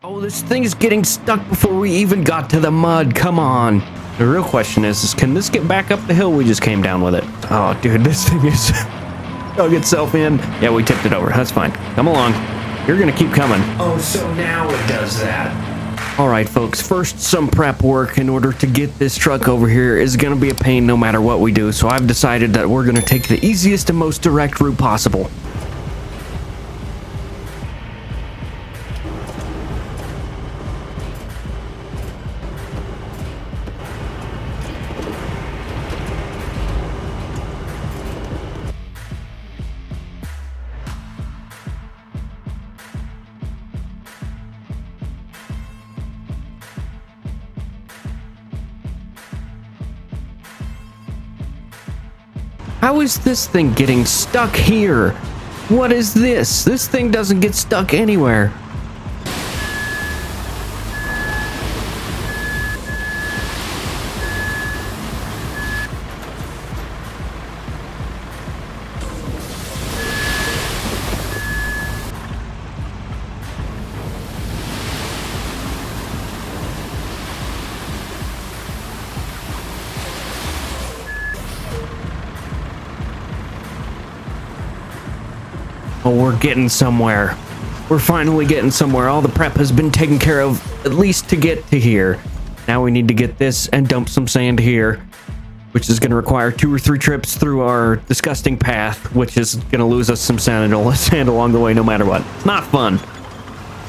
Oh, this thing is getting stuck before we even got to the mud. Come on. The real question is can this get back up the hill we just came down with it? Oh, dude, this thing is dug itself in. Yeah, we tipped it over. That's fine. Come along. You're going to keep coming. Oh, so now it does that. All right, folks. First, some prep work in order to get this truck over here is going to be a pain no matter what we do. So I've decided that we're going to take the easiest and most direct route possible. How is this thing getting stuck here? What is this? This thing doesn't get stuck anywhere. Oh, we're getting somewhere. We're finally getting somewhere. All the prep has been taken care of, at least to get to here. Now we need to get this and dump some sand here, which is going to require 2 or 3 trips through our disgusting path, which is going to lose us some sand along the way no matter what. It's not fun.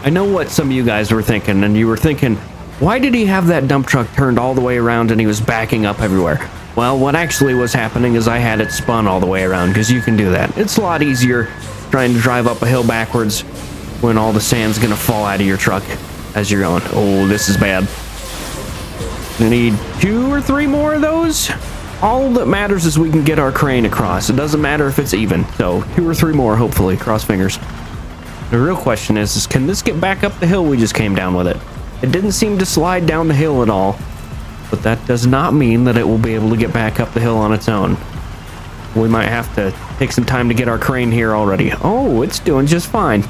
I know what some of you guys were thinking, and you were thinking, why did he have that dump truck turned all the way around and he was backing up everywhere? Well, what actually was happening is I had it spun all the way around, because you can do that. It's a lot easier trying to drive up a hill backwards when all the sand's gonna fall out of your truck as you're going. Oh, this is bad. We need 2 or 3 more of those. All that matters is we can get our crane across. It doesn't matter if it's even. So 2 or 3 more, hopefully. Cross fingers. The real question is can this get back up the hill we just came down with it? It didn't seem to slide down the hill at all, but that does not mean that it will be able to get back up the hill on its own. We might have to take some time to get our crane here already. Oh, it's doing just fine.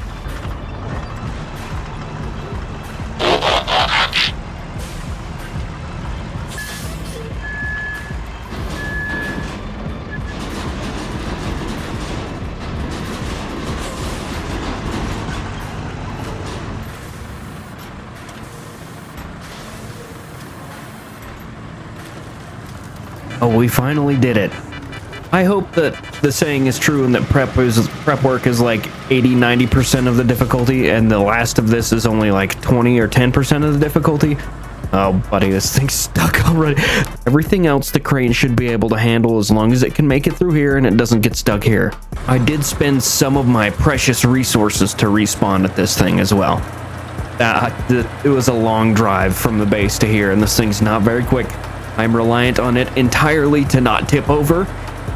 Oh, we finally did it. I hope that the saying is true and that prep work is like 80-90% of the difficulty and the last of this is only like 20 or 10% of the difficulty. Oh, buddy, this thing's stuck already. Everything else the crane should be able to handle as long as it can make it through here and it doesn't get stuck here. I did spend some of my precious resources to respawn at this thing as well. It was a long drive from the base to here and this thing's not very quick. I'm reliant on it entirely to not tip over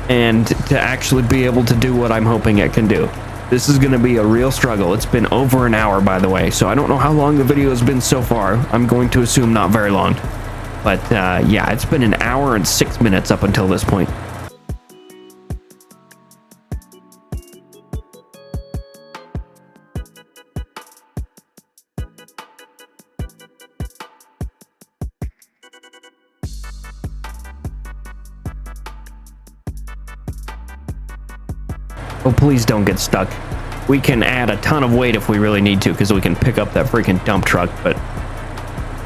and to actually be able to do what I'm hoping it can do. This is going to be a real struggle. It's been over an hour, by the way, so I don't know how long the video has been so far. I'm going to assume not very long. But yeah, it's been 1 hour and 6 minutes up until this point. Oh, please don't get stuck. We can add a ton of weight if we really need to, because we can pick up that freaking dump truck, but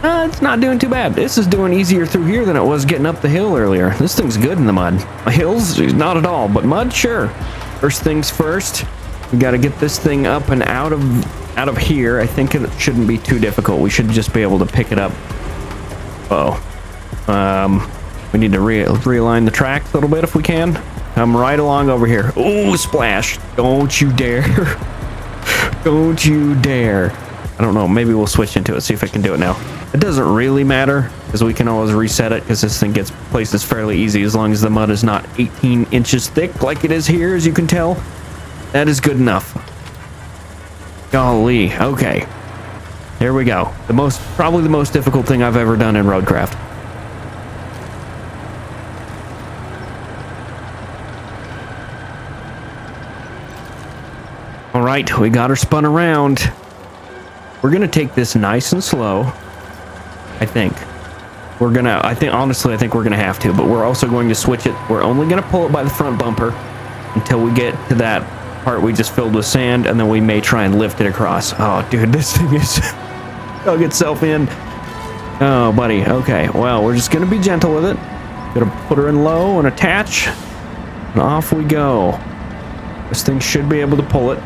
it's not doing too bad. This is doing easier through here than it was getting up the hill earlier. This thing's good in the mud. Hills, not at all, but mud, sure. First things first, we got to get this thing up and out of here. I think it shouldn't be too difficult. We should just be able to pick it up. We need to realign the tracks a little bit if we can. Come right along over here. Oh, splash. Don't you dare. Don't you dare. I don't know. Maybe we'll switch into it, see if I can do it now. It doesn't really matter because we can always reset it because this thing gets places fairly easy as long as the mud is not 18 inches thick like it is here, as you can tell. That is good enough. Golly. Okay. Here we go. Probably the most difficult thing I've ever done in Roadcraft. All right, we got her spun around. we're gonna take this nice and slow. I think honestly I think we're gonna have to, but we're also going to switch it. We're only gonna pull it by the front bumper until we get to that part we just filled with sand, and then we may try and lift it across. Oh dude, this thing is dug itself in. Oh buddy, okay, well, we're just gonna be gentle with it. Gonna put her in low and attach, and off we go. This thing should be able to pull it,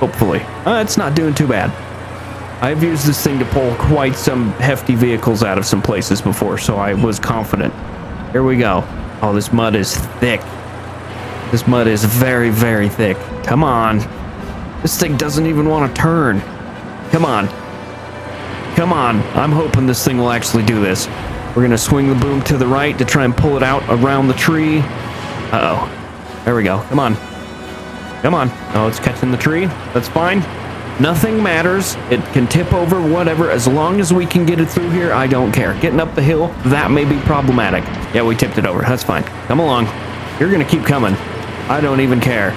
hopefully. It's not doing too bad. I've used this thing to pull quite some hefty vehicles out of some places before, so I was confident. Here we go. Oh, this mud is thick. This mud is very, very thick. Come on. This thing doesn't even want to turn. Come on. Come on. I'm hoping this thing will actually do this. We're going to swing the boom to the right to try and pull it out around the tree. Uh-oh. There we go. Come on. Come on. Oh, it's catching the tree. That's fine. Nothing matters. It can tip over, whatever. As long as we can get it through here, I don't care. Getting up the hill, that may be problematic. Yeah, we tipped it over. That's fine. Come along. You're going to keep coming. I don't even care.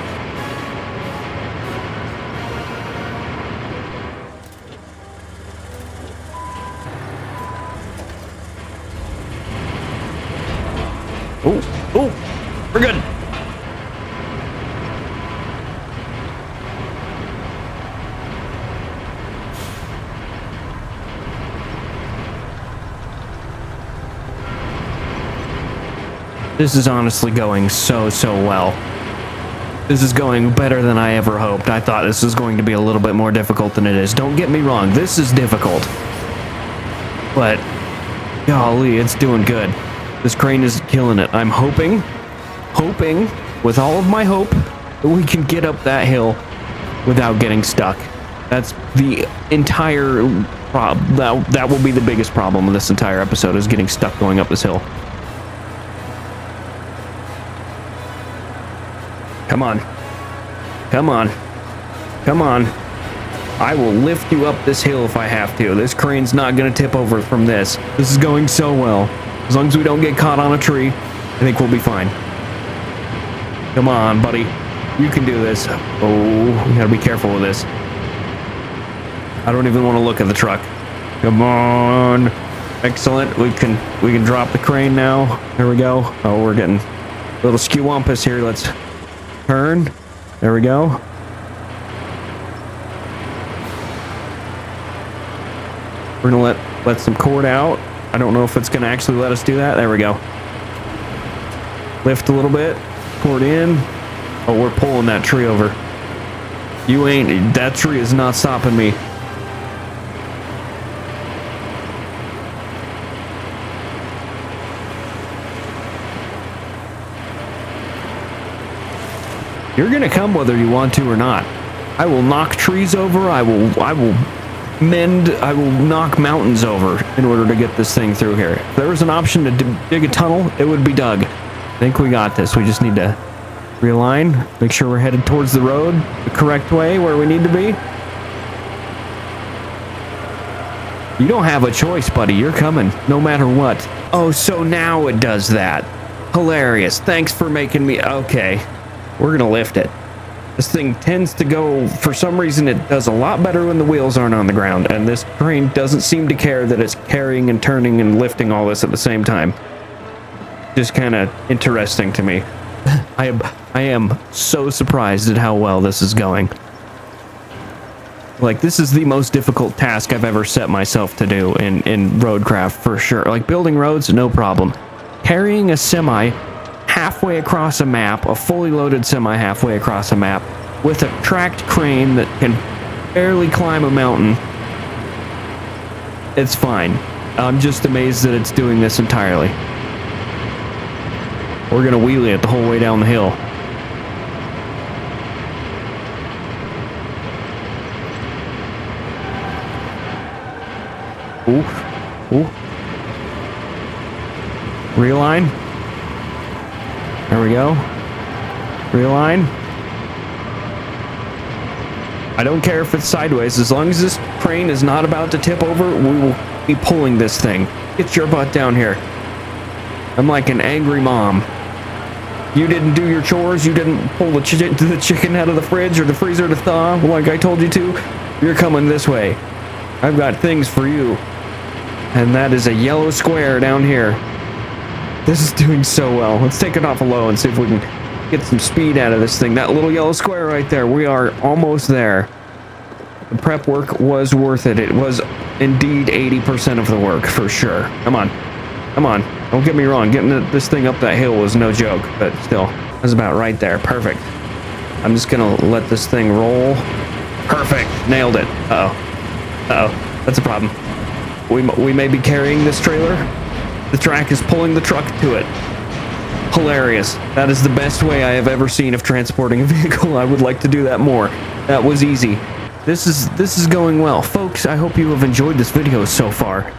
Oh, we're good. This is honestly going so well. This is going better than I ever hoped. I thought this was going to be a little bit more difficult than it is. Don't get me wrong, this is difficult. But, golly, it's doing good. This crane is killing it. I'm hoping, with all of my hope, that we can get up that hill without getting stuck. That's the entire problem. That will be the biggest problem with this entire episode, is getting stuck going up this hill. Come on. Come on. Come on. I will lift you up this hill if I have to. This crane's not going to tip over from this. This is going so well. As long as we don't get caught on a tree, I think we'll be fine. Come on, buddy. You can do this. Oh, we gotta be careful with this. I don't even want to look at the truck. Come on. Excellent. We can drop the crane now. There we go. Oh, we're getting a little skew-wampus here. Let's turn. There we go. We're gonna let some cord out. I don't know if it's gonna actually let us do that. There we go. Lift a little bit. Cord in. Oh, we're pulling that tree over. That tree is not stopping me. You're gonna come whether you want to or not. I will knock trees over. I will knock mountains over in order to get this thing through here. If there was an option to dig a tunnel, it would be dug. I think we got this. We just need to realign, make sure we're headed towards the road the correct way, where we need to be. You don't have a choice, buddy. You're coming no matter what. Oh, so now it does that. Hilarious. Thanks for making me... Okay. We're gonna lift it. This thing tends to go, for some reason it does a lot better when the wheels aren't on the ground, and this crane doesn't seem to care that it's carrying and turning and lifting all this at the same time. Just kind of interesting to me. I am so surprised at how well this is going. Like, this is the most difficult task I've ever set myself to do in Roadcraft, for sure. Like, building roads, no problem. Carrying a semi halfway across a map, a fully loaded semi halfway across a map, with a tracked crane that can barely climb a mountain. It's fine. I'm just amazed that it's doing this entirely. We're gonna wheelie it the whole way down the hill. Ooh. Ooh. Realign. There we go. Realign. I don't care if it's sideways. As long as this crane is not about to tip over, we will be pulling this thing. Get your butt down here. I'm like an angry mom. You didn't do your chores. You didn't pull the chicken out of the fridge or the freezer to thaw like I told you to. You're coming this way. I've got things for you. And that is a yellow square down here. This is doing so well. Let's take it off a low and see if we can get some speed out of this thing. That little yellow square right there. We are almost there. The prep work was worth it. It was indeed 80% of the work for sure. Come on. Come on. Don't get me wrong. Getting this thing up that hill was no joke, but still. That's about right there. Perfect. I'm just going to let this thing roll. Perfect. Nailed it. Uh-oh. Uh-oh. That's a problem. We may be carrying this trailer. The track is pulling the truck to it. Hilarious. That is the best way I have ever seen of transporting a vehicle. I would like to do that more. That was easy. This is going well. Folks, I hope you have enjoyed this video so far.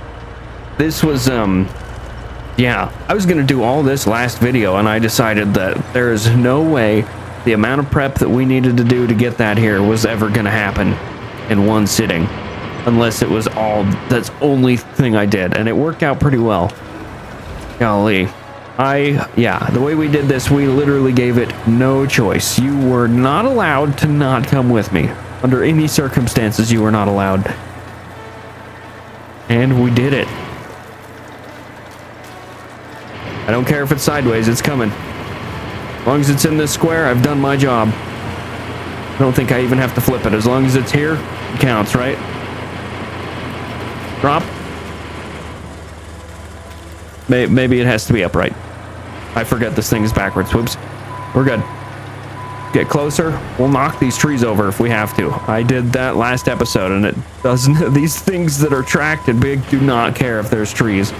This was, yeah. I was going to do all this last video, and I decided that there is no way the amount of prep that we needed to do to get that here was ever going to happen in one sitting. Unless it was that's only thing I did, and it worked out pretty well. Golly. Yeah, the way we did this, we literally gave it no choice. You were not allowed to not come with me. Under any circumstances, you were not allowed. And we did it. I don't care if it's sideways, it's coming. As long as it's in this square, I've done my job. I don't think I even have to flip it. As long as it's here, it counts, right? Drop. Maybe it has to be upright. I forget this thing is backwards. Whoops. We're good. Get closer. We'll knock these trees over if we have to. I did that last episode, and it doesn't. These things that are tracked and big do not care if there's trees.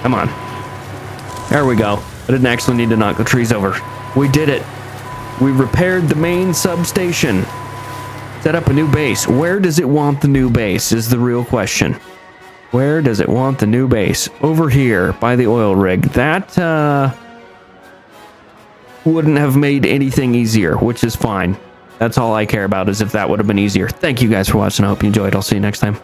Come on. There we go. I didn't actually need to knock the trees over. We did it. We repaired the main substation. Set up a new base. Where does it want the new base is the real question. Where does it want the new base? Over here by the oil rig. That wouldn't have made anything easier, which is fine. That's all I care about, is if that would have been easier. Thank you guys for watching. I hope you enjoyed. I'll see you next time.